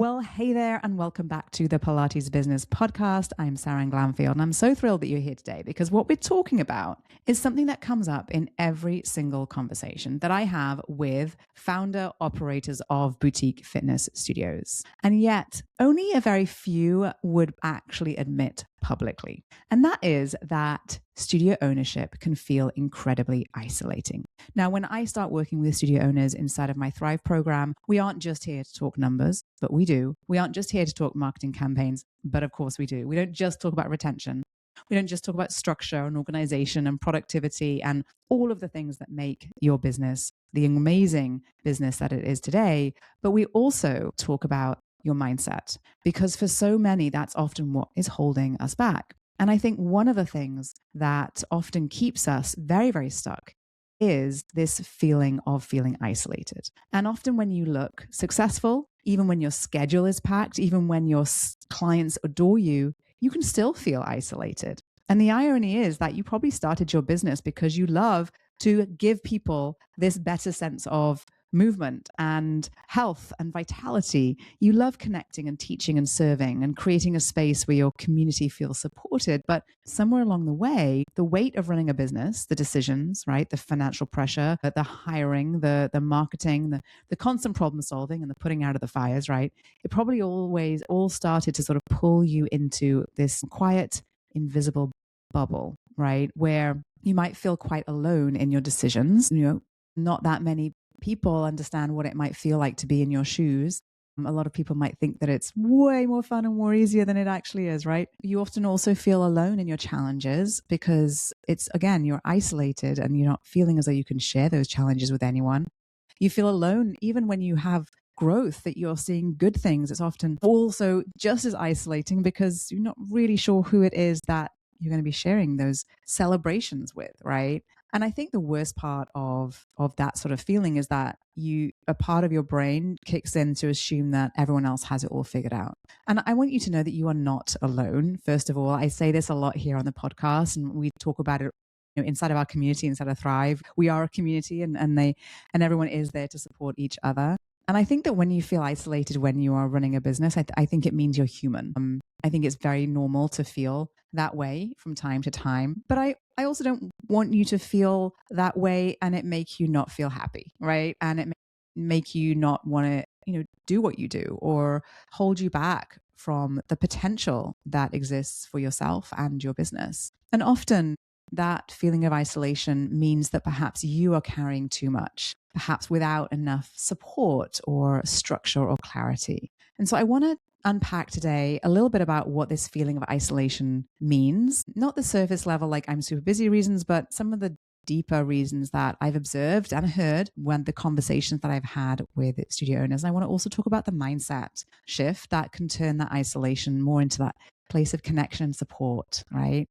Well, hey there, and welcome back to the Pilates Business Podcast. I'm Seran Glanfield, and I'm so thrilled that you're here today because what we're talking about is something that comes up in every single conversation that I have with founder operators of boutique fitness studios. And yet, only a very few would actually admit publicly. And that is that studio ownership can feel incredibly isolating. Now, when I start working with studio owners inside of my Thrive program, we aren't just here to talk numbers, but we do. We aren't just here to talk marketing campaigns, but of course we do. We don't just talk about retention. We don't just talk about structure and organization and productivity and all of the things that make your business the amazing business that it is today, but we also talk about your mindset, because for so many, that's often what is holding us back. And I think one of the things that often keeps us very, very stuck is this feeling of feeling isolated. And often when you look successful, even when your schedule is packed, even when your clients adore you, you can still feel isolated. And the irony is that you probably started your business because you love to give people this better sense of movement and health and vitality. You love connecting and teaching and serving and creating a space where your community feels supported. But somewhere along the way, the weight of running a business, the decisions, right? The financial pressure, the hiring, the marketing, the constant problem solving and the putting out of the fires, right? It probably always all started to sort of pull you into this quiet, invisible bubble, right? Where you might feel quite alone in your decisions. Not that many people understand what it might feel like to be in your shoes. A lot of people might think that it's way more fun and more easier than it actually is, right? You often also feel alone in your challenges because you're isolated and you're not feeling as though you can share those challenges with anyone. You feel alone even when you have growth, that you're seeing good things. It's often also just as isolating because you're not really sure who it is that you're going to be sharing those celebrations with, right? And I think the worst part of that sort of feeling is that a part of your brain kicks in to assume that everyone else has it all figured out. And I want you to know that you are not alone. First of all, I say this a lot here on the podcast, and we talk about it inside of our community, inside of Thrive. We are a community, and everyone is there to support each other. And I think that when you feel isolated when you are running a business, I think it means you're human. I think it's very normal to feel that way from time to time. But I also don't want you to feel that way and it make you not feel happy, right? And it make you not want to, do what you do or hold you back from the potential that exists for yourself and your business. And often that feeling of isolation means that perhaps you are carrying too much, perhaps without enough support or structure or clarity. And so I want to unpack today a little bit about what this feeling of isolation means. Not the surface level, like I'm super busy reasons, but some of the deeper reasons that I've observed and heard when the conversations that I've had with studio owners. And I want to also talk about the mindset shift that can turn that isolation more into that place of connection and support, right?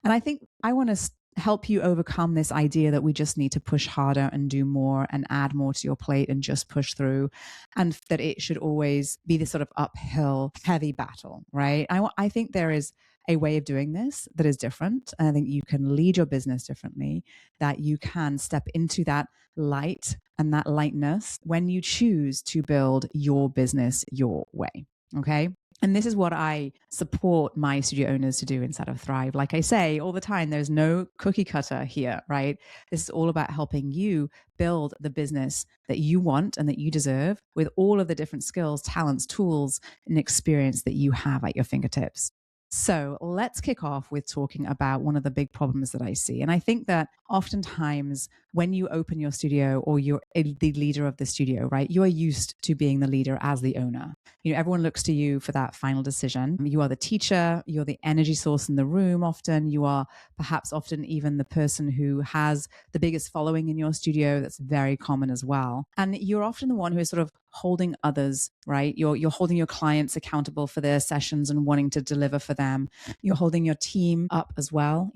And I think I want to help you overcome this idea that we just need to push harder and do more and add more to your plate and just push through, and that it should always be this sort of uphill, heavy battle, right? I think there is a way of doing this that is different. And I think you can lead your business differently, that you can step into that light and that lightness when you choose to build your business your way, okay? And this is what I support my studio owners to do inside of Thrive. Like I say all the time, there's no cookie cutter here, right? This is all about helping you build the business that you want and that you deserve with all of the different skills, talents, tools, and experience that you have at your fingertips. So let's kick off with talking about one of the big problems that I see. And I think that oftentimes when you open your studio or you're the leader of the studio, right, you are used to being the leader as the owner. Everyone looks to you for that final decision. You are the teacher, you're the energy source in the room often. You are perhaps often even the person who has the biggest following in your studio. That's very common as well. And you're often the one who is sort of holding others, right? You're holding your clients accountable for their sessions and wanting to deliver for them. You're holding your team up as well,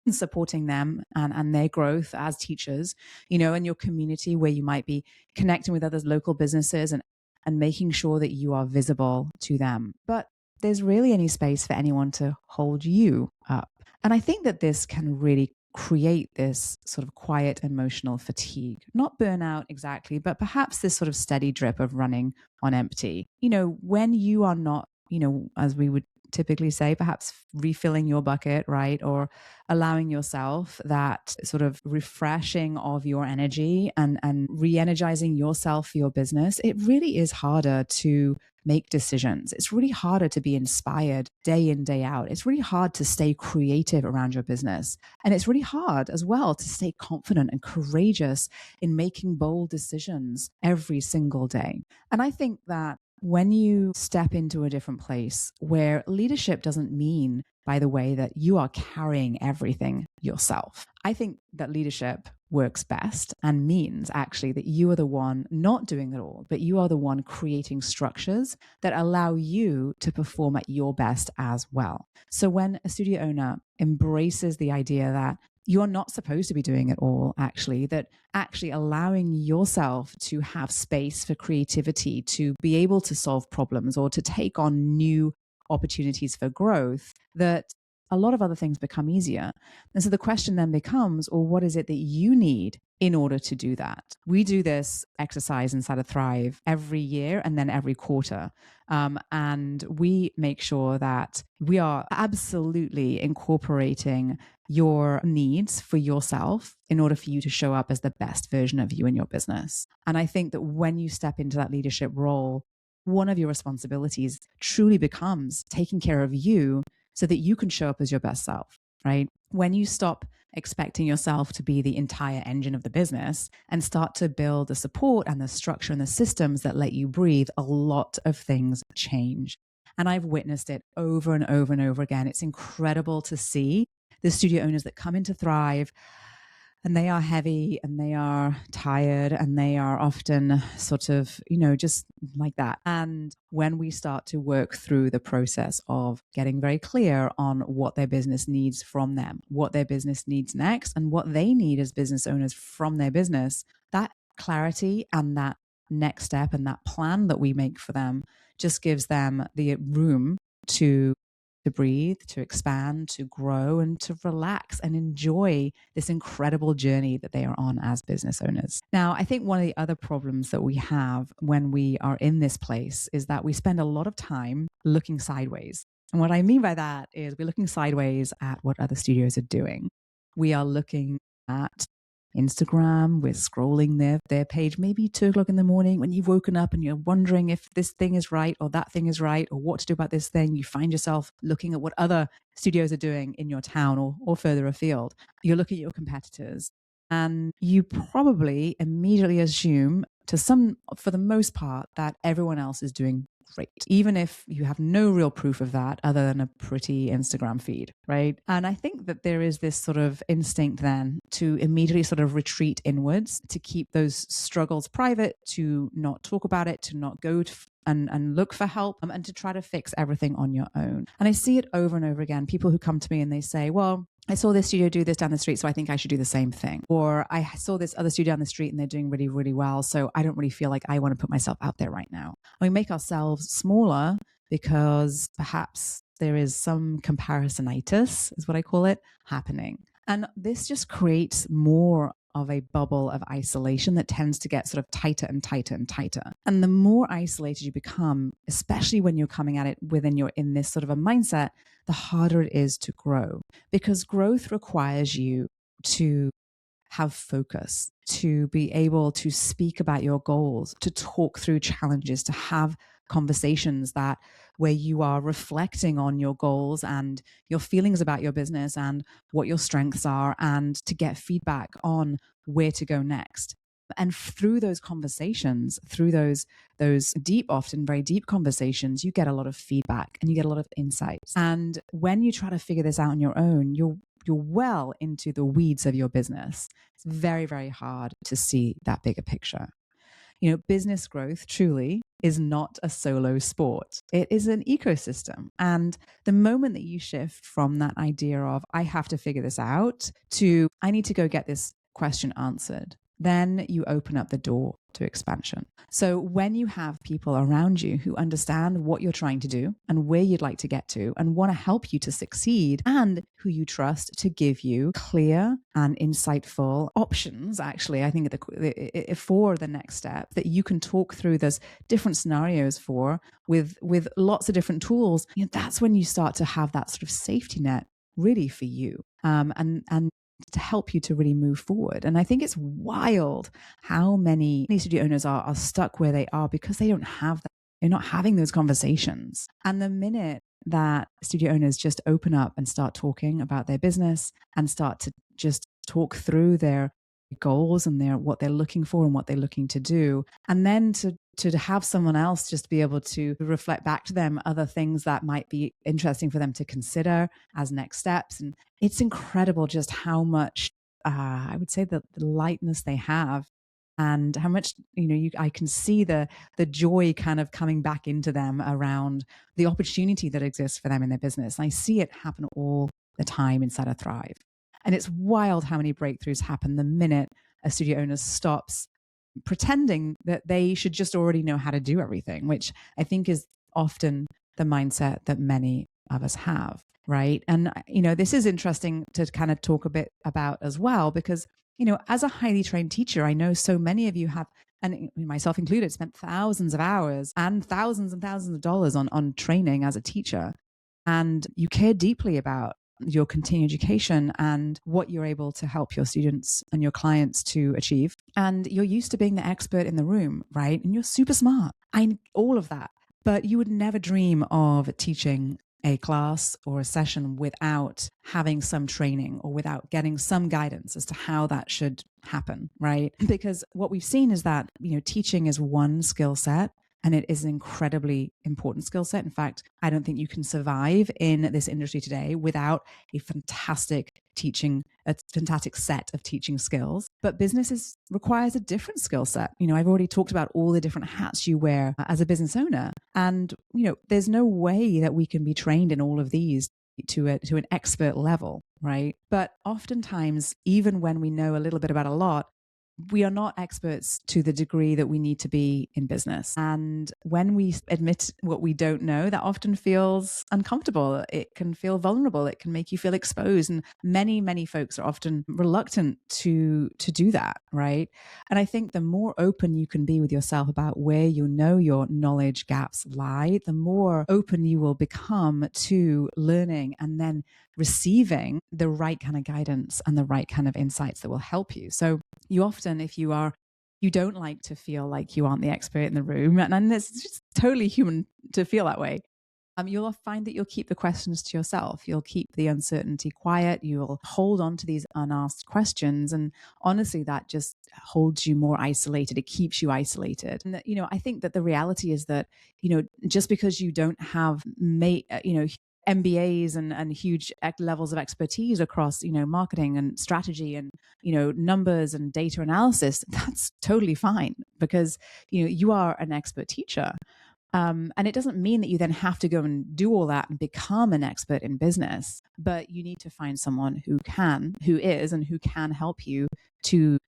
supporting them and their growth as teachers, and your community where you might be connecting with other local businesses and making sure that you are visible to them. But there's really any space for anyone to hold you up. And I think that this can really create this sort of quiet emotional fatigue, not burnout exactly, but perhaps this sort of steady drip of running on empty. When you are not, as we would typically say, perhaps refilling your bucket, right? Or allowing yourself that sort of refreshing of your energy and re-energizing yourself for your business, it really is harder to make decisions. It's really harder to be inspired day in, day out. It's really hard to stay creative around your business. And it's really hard as well to stay confident and courageous in making bold decisions every single day. And I think that when you step into a different place where leadership doesn't mean, by the way, that you are carrying everything yourself. I think that leadership works best and means actually that you are the one not doing it all, but you are the one creating structures that allow you to perform at your best as well. So when a studio owner embraces the idea that you're not supposed to be doing it all, that actually allowing yourself to have space for creativity, to be able to solve problems or to take on new opportunities for growth, that a lot of other things become easier. And so the question then becomes, well, what is it that you need in order to do that? We do this exercise inside of Thrive every year and then every quarter. And we make sure that we are absolutely incorporating your needs for yourself in order for you to show up as the best version of you in your business. And I think that when you step into that leadership role, one of your responsibilities truly becomes taking care of you so that you can show up as your best self, right? When you stop expecting yourself to be the entire engine of the business and start to build the support and the structure and the systems that let you breathe, a lot of things change. And I've witnessed it over and over and over again. It's incredible to see the studio owners that come into Thrive, and they are heavy and they are tired and they are often sort of, just like that. And when we start to work through the process of getting very clear on what their business needs from them, what their business needs next, and what they need as business owners from their business, that clarity and that next step and that plan that we make for them just gives them the room to breathe, to expand, to grow, and to relax and enjoy this incredible journey that they are on as business owners. Now, I think one of the other problems that we have when we are in this place is that we spend a lot of time looking sideways. And what I mean by that is we're looking sideways at what other studios are doing. We are looking at Instagram, we're scrolling their page, maybe 2:00 in the morning when you've woken up and you're wondering if this thing is right or that thing is right or what to do about this thing. You find yourself looking at what other studios are doing in your town or further afield. You look at your competitors and you probably immediately assume for the most part, that everyone else is doing great, even if you have no real proof of that other than a pretty Instagram feed, right? And I think that there is this sort of instinct then to immediately sort of retreat inwards, to keep those struggles private, to not talk about it, to not go and look for help, and to try to fix everything on your own. And I see it over and over again. People who come to me and they say, well, I saw this studio do this down the street, so I think I should do the same thing. Or I saw this other studio down the street and they're doing really, really well, so I don't really feel like I want to put myself out there right now. And we make ourselves smaller because perhaps there is some comparisonitis, is what I call it, happening. And this just creates more of a bubble of isolation that tends to get sort of tighter and tighter and tighter. And the more isolated you become, especially when you're coming at it in this sort of a mindset, the harder it is to grow, because growth requires you to have focus, to be able to speak about your goals, to talk through challenges, to have conversations where you are reflecting on your goals and your feelings about your business and what your strengths are, and to get feedback on where to go next. And through those conversations, through those often very deep conversations, you get a lot of feedback and you get a lot of insights. And when you try to figure this out on your own, you're well into the weeds of your business. It's very, very hard to see that bigger picture. Business growth truly is not a solo sport. It is an ecosystem. And the moment that you shift from that idea of, I have to figure this out, to, I need to go get this question answered, then you open up the door to expansion. So when you have people around you who understand what you're trying to do and where you'd like to get to and want to help you to succeed, and who you trust to give you clear and insightful options, actually, I think for the next step that you can talk through those different scenarios for with lots of different tools, that's when you start to have that sort of safety net really for you. And to help you to really move forward. And I think it's wild how many studio owners are stuck where they are because they don't have that. They're not having those conversations. And the minute that studio owners just open up and start talking about their business and start to just talk through their goals and what they're looking for and what they're looking to do, and then to have someone else just be able to reflect back to them other things that might be interesting for them to consider as next steps. And it's incredible just how much, I would say, the lightness they have, and how much, I can see the joy kind of coming back into them around the opportunity that exists for them in their business. And I see it happen all the time inside of Thrive. And it's wild how many breakthroughs happen the minute a studio owner stops pretending that they should just already know how to do everything, which I think is often the mindset that many of us have, right? And, this is interesting to kind of talk a bit about as well, because, as a highly trained teacher, I know so many of you have, and myself included, spent thousands of hours and thousands of dollars on training as a teacher. And you care deeply about your continuing education and what you're able to help your students and your clients to achieve. And you're used to being the expert in the room, right? And you're super smart. All of that. But you would never dream of teaching a class or a session without having some training or without getting some guidance as to how that should happen, right? Because what we've seen is that, teaching is one skill set. And it is an incredibly important skill set. In fact, I don't think you can survive in this industry today without a fantastic set of teaching skills. But business requires a different skill set. I've already talked about all the different hats you wear as a business owner. And, there's no way that we can be trained in all of these to an expert level, right? But oftentimes, even when we know a little bit about a lot, we are not experts to the degree that we need to be in business. And when we admit what we don't know, that often feels uncomfortable. It can feel vulnerable. It can make you feel exposed. And many, many folks are often reluctant to do that, right? And I think the more open you can be with yourself about where your knowledge gaps lie, the more open you will become to learning and then receiving the right kind of guidance and the right kind of insights that will help you. So you often, if you don't like to feel like you aren't the expert in the room, and it's just totally human to feel that way, you'll find that you'll keep the questions to yourself. You'll keep the uncertainty quiet. You'll hold on to these unasked questions. And honestly, that just holds you more isolated. It keeps you isolated. And, I think that the reality is that, just because you don't have, MBAs and huge levels of expertise across, marketing and strategy and, numbers and data analysis, that's totally fine because, you are an expert teacher. And it doesn't mean that you then have to go and do all that and become an expert in business, but you need to find someone who is and who can help you to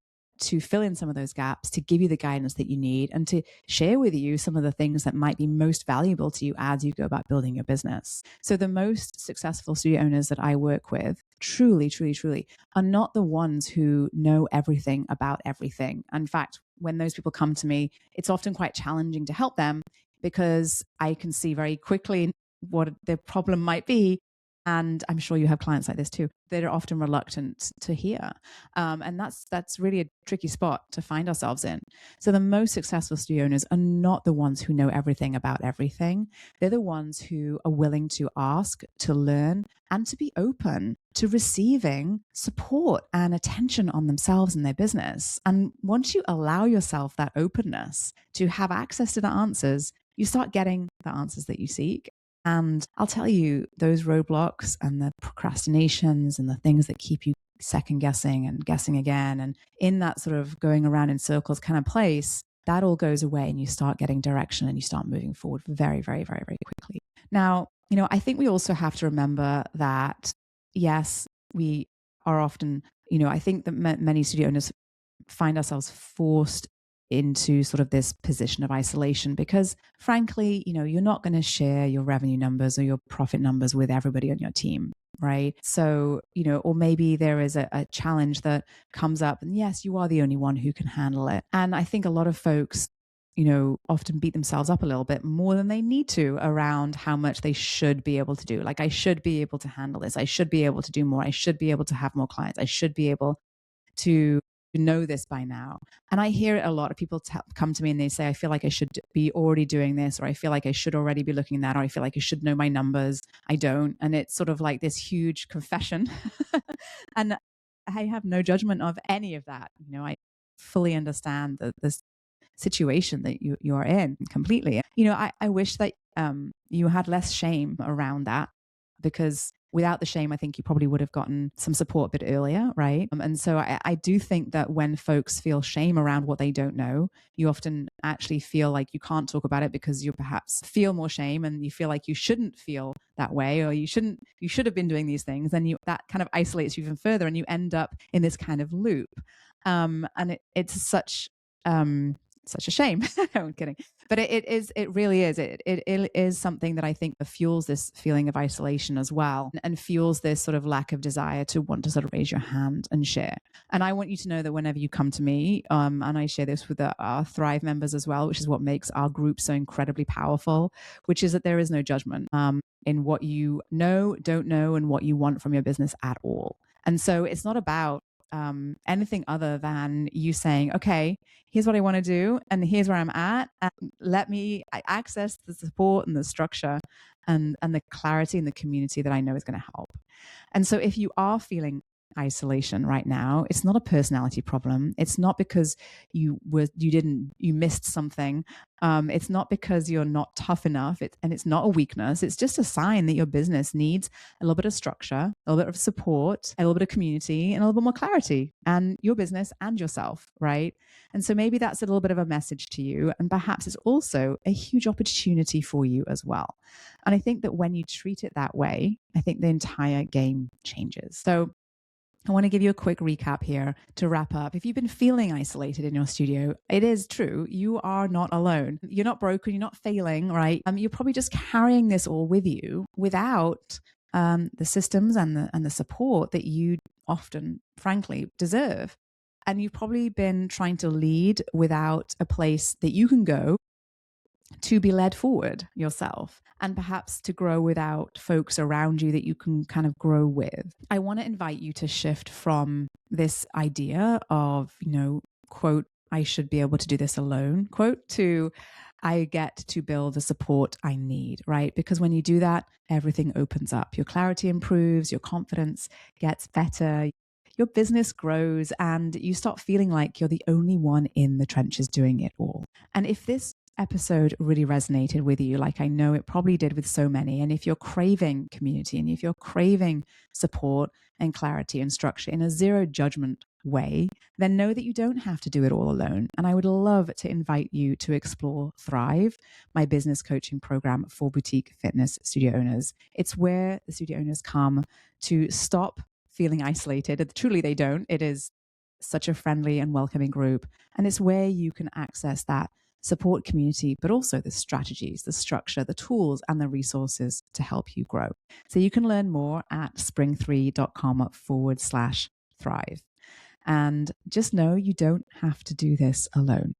fill in some of those gaps, to give you the guidance that you need, and to share with you some of the things that might be most valuable to you as you go about building your business. So the most successful studio owners that I work with truly, truly, truly are not the ones who know everything about everything. In fact, when those people come to me, it's often quite challenging to help them because I can see very quickly what their problem might be. And I'm sure you have clients like this too. They're often reluctant to hear. And that's really a tricky spot to find ourselves in. So the most successful studio owners are not the ones who know everything about everything. They're the ones who are willing to ask, to learn, and to be open to receiving support and attention on themselves and their business. And once you allow yourself that openness to have access to the answers, you start getting the answers that you seek. And I'll tell you, those roadblocks and the procrastinations and the things that keep you second guessing and guessing again, and in that sort of going around in circles kind of place, that all goes away and you start getting direction and you start moving forward very, very, very, very quickly. Now, I think we also have to remember that, yes, we are often, I think that many studio owners find ourselves forced into sort of this position of isolation because frankly, you're not going to share your revenue numbers or your profit numbers with everybody on your team, right? So, or maybe there is a challenge that comes up and yes, you are the only one who can handle it. And I think a lot of folks, often beat themselves up a little bit more than they need to around how much they should be able to do. Like, I should be able to handle this. I should be able to do more. I should be able to have more clients. I should be able to know this by now. And I hear it a lot of people come to me and they say, I feel like I should be already doing this, or I feel like I should already be looking at that, or I feel like I should know my numbers. I don't. And it's sort of like this huge confession. And I have no judgment of any of that. I fully understand this situation that you are in completely. I wish that you had less shame around that, because without the shame, I think you probably would have gotten some support a bit earlier, right? And so I do think that when folks feel shame around what they don't know, you often actually feel like you can't talk about it because you perhaps feel more shame and you feel like you shouldn't feel that way, or you should have been doing these things. Then that kind of isolates you even further, and you end up in this kind of loop. And it's such a shame. No, I'm kidding. But it really is. It is something that I think fuels this feeling of isolation as well, and fuels this sort of lack of desire to want to sort of raise your hand and share. And I want you to know that whenever you come to me, and I share this with our Thrive members as well, which is what makes our group so incredibly powerful, which is that there is no judgment in what you know, don't know, and what you want from your business at all. And so it's not about anything other than you saying, okay, here's what I want to do, and here's where I'm at, and let me access the support and the structure and the clarity and the community that I know is going to help. And so if you are feeling isolation right now, it's not a personality problem. It's not because you missed something. It's not because you're not tough enough. And it's not a weakness. It's just a sign that your business needs a little bit of structure, a little bit of support, a little bit of community, and a little bit more clarity, and your business and yourself, right? And so maybe that's a little bit of a message to you. And perhaps it's also a huge opportunity for you as well. And I think that when you treat it that way, I think the entire game changes. So I want to give you a quick recap here to wrap up. If you've been feeling isolated in your studio, it is true. You are not alone. You're not broken. You're not failing, right? You're probably just carrying this all with you without the systems and the support that you often, frankly, deserve. And you've probably been trying to lead without a place that you can go to be led forward yourself, and perhaps to grow without folks around you that you can kind of grow with. I want to invite you to shift from this idea of, quote, I should be able to do this alone, quote, to I get to build the support I need, right? Because when you do that, everything opens up. Your clarity improves, your confidence gets better, your business grows, and you start feeling like you're the only one in the trenches doing it all. And if this episode really resonated with you, like I know it probably did with so many, and if you're craving community, and if you're craving support and clarity and structure in a zero judgment way, then know that you don't have to do it all alone. And I would love to invite you to explore Thrive, my business coaching program for boutique fitness studio owners. It's where the studio owners come to stop feeling isolated. Truly, they don't. It is such a friendly and welcoming group. And it's where you can access that support community, but also the strategies, the structure, the tools, and the resources to help you grow. So you can learn more at spring3.com/thrive. And just know you don't have to do this alone.